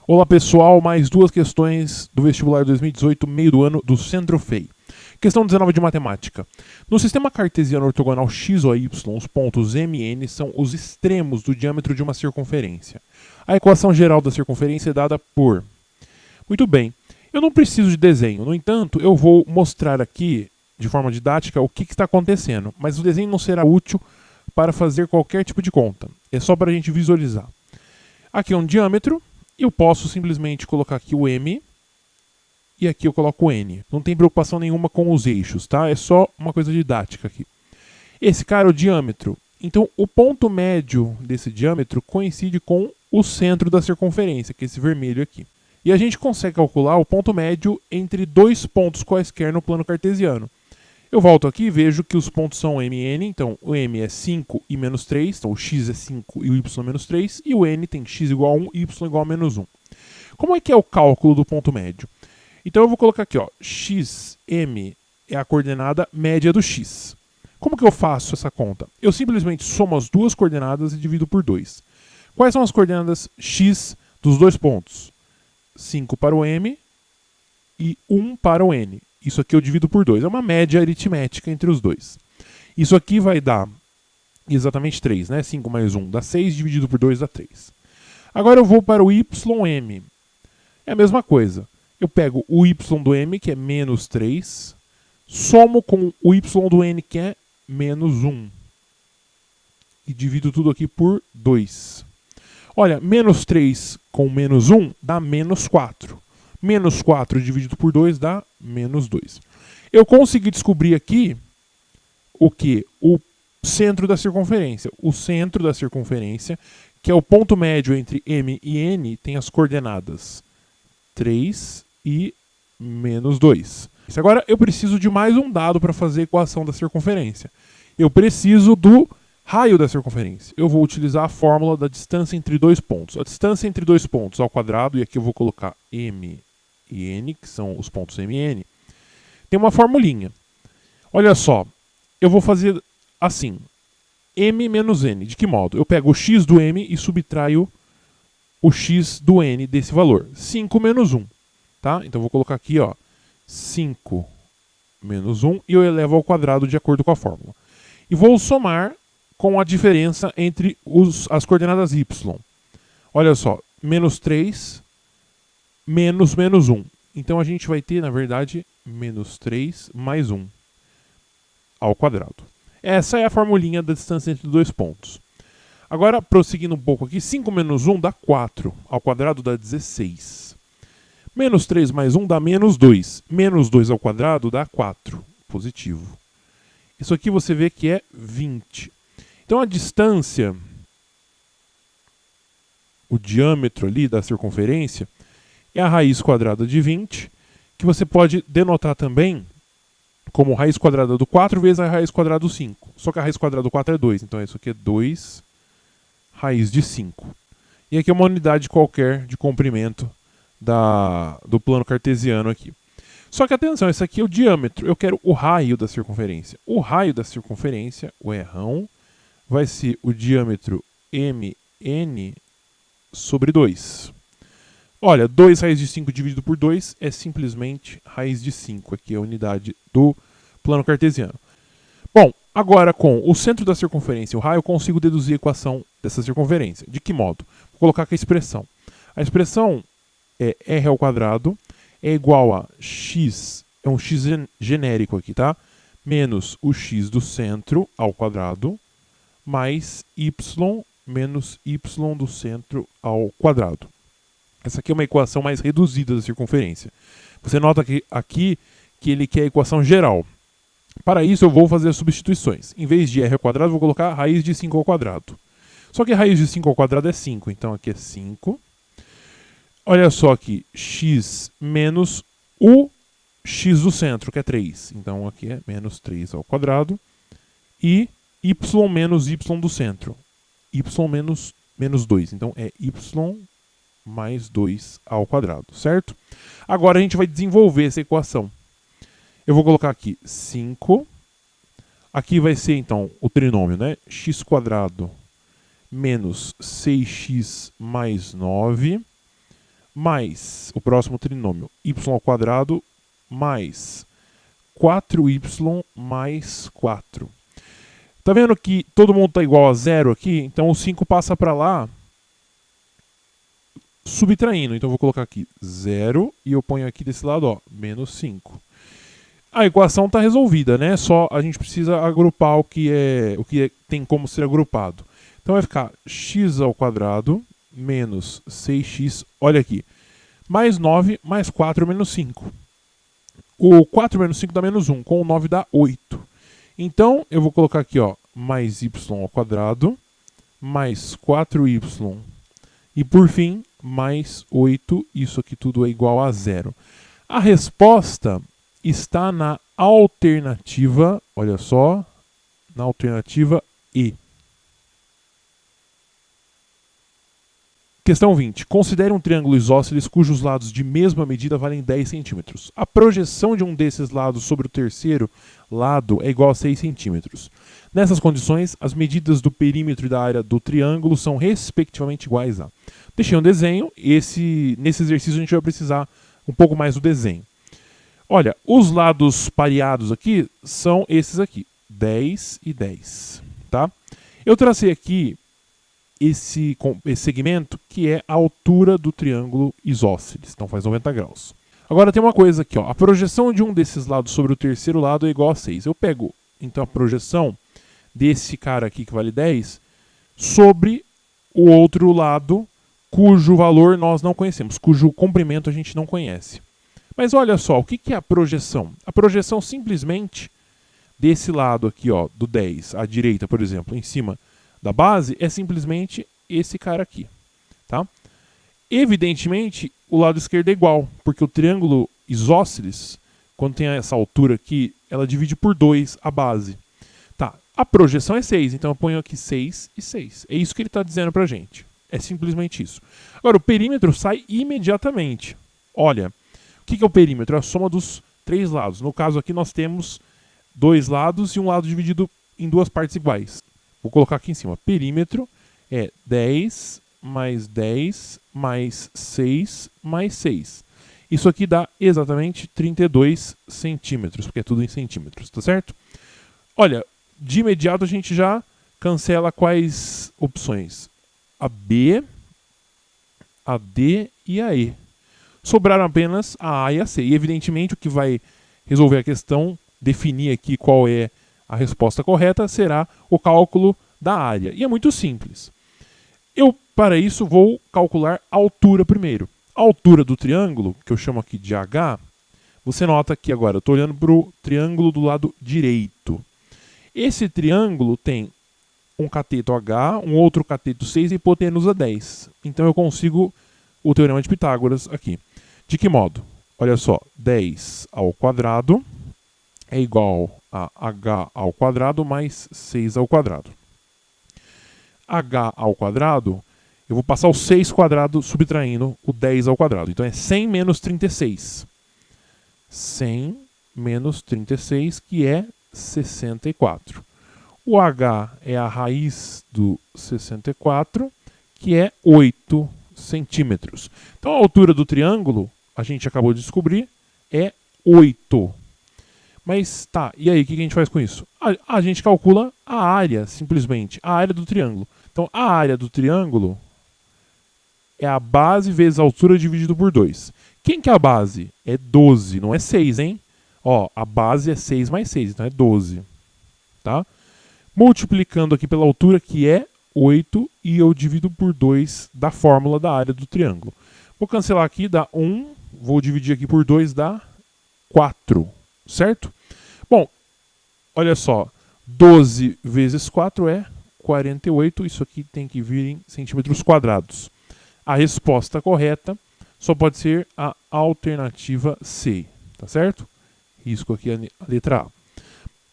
Olá pessoal, mais duas questões do vestibular 2018, meio do ano do Centro-FEI. Questão 19 de matemática. No sistema cartesiano ortogonal x ou y, os pontos M e N são os extremos do diâmetro de uma circunferência. A equação geral da circunferência é dada por... Muito bem, eu não preciso de desenho, no entanto, eu vou mostrar aqui, de forma didática, o que está acontecendo, mas o desenho não será útil para fazer qualquer tipo de conta, é só para a gente visualizar. Aqui é um diâmetro, eu posso simplesmente colocar aqui o M e aqui eu coloco o N. Não tem preocupação nenhuma com os eixos, tá? É só uma coisa didática aqui. Esse cara é o diâmetro. Então, o ponto médio desse diâmetro coincide com o centro da circunferência, que é esse vermelho aqui. E a gente consegue calcular o ponto médio entre dois pontos quaisquer no plano cartesiano. Eu volto aqui e vejo que os pontos são M e N, então o M é 5 e menos 3, então o x é 5 e o y é menos 3, e o N tem x igual a 1 e y igual a menos 1. Como é que é o cálculo do ponto médio? Então eu vou colocar aqui, ó, xm é a coordenada média do x. Como que eu faço essa conta? Eu simplesmente somo as duas coordenadas e divido por 2. Quais são as coordenadas x dos dois pontos? 5 para o M e 1 para o N. Isso aqui eu divido por 2. É uma média aritmética entre os dois. Isso aqui vai dar exatamente 3, né? 5 mais 1 dá 6, dividido por 2 dá 3. Agora eu vou para o ym. É a mesma coisa. Eu pego o y do m, que é menos 3, somo com o y do n, que é menos 1. E divido tudo aqui por 2. Olha, menos 3 com menos 1 dá menos 4. Menos 4 dividido por 2 dá menos 2. Eu consegui descobrir aqui o que? O centro da circunferência. O centro da circunferência, que é o ponto médio entre M e N, tem as coordenadas 3 e menos 2. Agora eu preciso de mais um dado para fazer a equação da circunferência. Eu preciso do raio da circunferência. Eu vou utilizar a fórmula da distância entre dois pontos. A distância entre dois pontos ao quadrado, e aqui eu vou colocar M e N, que são os pontos M e N, tem uma formulinha. Olha só, eu vou fazer assim, M menos N. De que modo? Eu pego o x do M e subtraio o x do N desse valor. 5 menos 1. Tá? Então eu vou colocar aqui, ó, 5 menos 1 e eu elevo ao quadrado de acordo com a fórmula. E vou somar com a diferença entre as coordenadas y. Olha só, menos 3 menos menos 1. Então a gente vai ter, na verdade, menos 3 mais 1 ao quadrado. Essa é a formulinha da distância entre dois pontos. Agora, prosseguindo um pouco aqui, 5 menos 1 dá 4. Ao quadrado dá 16. Menos 3 mais 1 dá menos 2. Menos 2 ao quadrado dá 4. Positivo. Isso aqui você vê que é 20. Então a distância, o diâmetro ali da circunferência, é a raiz quadrada de 20, que você pode denotar também como raiz quadrada do 4 vezes a raiz quadrada do 5. Só que a raiz quadrada do 4 é 2, então isso aqui é 2 raiz de 5. E aqui é uma unidade qualquer de comprimento do plano cartesiano aqui. Só que atenção, esse aqui é o diâmetro, eu quero o raio da circunferência. O raio da circunferência, o errão, vai ser o diâmetro MN sobre 2. Olha, 2 raiz de 5 dividido por 2 é simplesmente raiz de 5. Aqui é a unidade do plano cartesiano. Bom, agora com o centro da circunferência e o raio, eu consigo deduzir a equação dessa circunferência. De que modo? Vou colocar aqui a expressão. A expressão é r ao quadrado é igual a x, é um x genérico aqui, tá? Menos o x do centro ao quadrado, mais y menos y do centro ao quadrado. Essa aqui é uma equação mais reduzida da circunferência. Você nota aqui que ele quer a equação geral. Para isso eu vou fazer as substituições. Em vez de r ao quadrado, eu vou colocar raiz de 5 ao quadrado. Só que raiz de 5 ao quadrado é 5, então aqui é 5. Olha só aqui, x menos o x do centro, que é 3. Então aqui é menos 3 ao quadrado. E y menos y do centro. Y menos 2. Então é y mais 2 ao quadrado, certo? Agora a gente vai desenvolver essa equação. Eu vou colocar aqui 5 Aqui vai ser, então, o trinômio, né? x² menos 6x mais 9, mais o próximo trinômio, y² mais 4y mais 4. Tá vendo que todo mundo está igual a zero aqui? Então o 5 passa para lá subtraindo. Então eu vou colocar aqui 0 e eu ponho aqui desse lado, ó, menos 5. A equação está resolvida, né? Só a gente precisa agrupar o que tem como ser agrupado. Então vai ficar x² menos 6x, olha aqui, mais 9 mais 4 menos 5. O 4 menos 5 dá menos 1, com o 9 dá 8. Então, eu vou colocar aqui, ó, mais y² mais 4y e, por fim, mais 8. Isso aqui tudo é igual a 0. A resposta está na alternativa, olha só, na alternativa E. Questão 20. Considere um triângulo isósceles cujos lados de mesma medida valem 10 centímetros. A projeção de um desses lados sobre o terceiro lado é igual a 6 centímetros. Nessas condições, as medidas do perímetro e da área do triângulo são respectivamente iguais a... Deixei um desenho. Nesse exercício a gente vai precisar um pouco mais do desenho. Olha, os lados pareados aqui são esses aqui, 10 e 10. Tá? Eu tracei aqui esse segmento que é a altura do triângulo isósceles. Então faz 90 graus. Agora tem uma coisa aqui, ó. A projeção de um desses lados sobre o terceiro lado é igual a 6. Eu pego, então, a projeção desse cara aqui que vale 10 sobre o outro lado cujo valor nós não conhecemos, cujo comprimento a gente não conhece. Mas olha só, o que é a projeção? A projeção simplesmente desse lado aqui, ó, do 10, à direita, por exemplo, em cima da base, é simplesmente esse cara aqui, tá? Evidentemente, o lado esquerdo é igual, porque o triângulo isósceles, quando tem essa altura aqui, ela divide por 2 a base. Tá, a projeção é 6, então eu ponho aqui 6 e 6. É isso que ele está dizendo pra gente. É simplesmente isso. Agora, o perímetro sai imediatamente. Olha, o que é o perímetro? É a soma dos 3 lados. No caso aqui, nós temos 2 lados e um lado dividido em 2 partes iguais. Vou colocar aqui em cima. Perímetro é 10 mais 6 mais 6. Isso aqui dá exatamente 32 centímetros, porque é tudo em centímetros, tá certo? Olha, de imediato a gente já cancela quais opções? A B, a D e a E. Sobraram apenas a A e a C. E evidentemente o que vai resolver a questão, definir aqui qual é a resposta correta, será o cálculo da área. E é muito simples. Eu, para isso, vou calcular a altura primeiro. A altura do triângulo, que eu chamo aqui de H, você nota que agora eu estou olhando para o triângulo do lado direito. Esse triângulo tem um cateto H, um outro cateto 6 e hipotenusa 10. Então eu consigo o teorema de Pitágoras aqui. De que modo? Olha só, 10 ao quadrado é igual a H ao quadrado mais 6 ao quadrado. H ao quadrado, eu vou passar o 6 quadrado subtraindo o 10 ao quadrado. Então é 100 menos 36. 100 menos 36, que é 64. O H é a raiz do 64, que é 8 centímetros. Então a altura do triângulo, a gente acabou de descobrir, é 8. Mas tá, e aí o que a gente faz com isso? A gente calcula a área, simplesmente, a área do triângulo. Então a área do triângulo é a base vezes a altura dividido por 2. Quem que é a base? É 12, não é 6, hein? Ó, a base é 6 mais 6, então é 12. Tá? Multiplicando aqui pela altura, que é 8, e eu divido por 2 da fórmula da área do triângulo. Vou cancelar aqui, dá 1, vou dividir aqui por 2, dá 4. Certo? Bom, olha só, 12 vezes 4 é 48, isso aqui tem que vir em centímetros quadrados. A resposta correta só pode ser a alternativa C, tá certo? Risco aqui a letra A.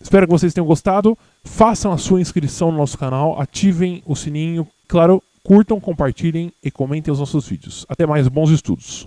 Espero que vocês tenham gostado, façam a sua inscrição no nosso canal, ativem o sininho, claro, curtam, compartilhem e comentem os nossos vídeos. Até mais, bons estudos!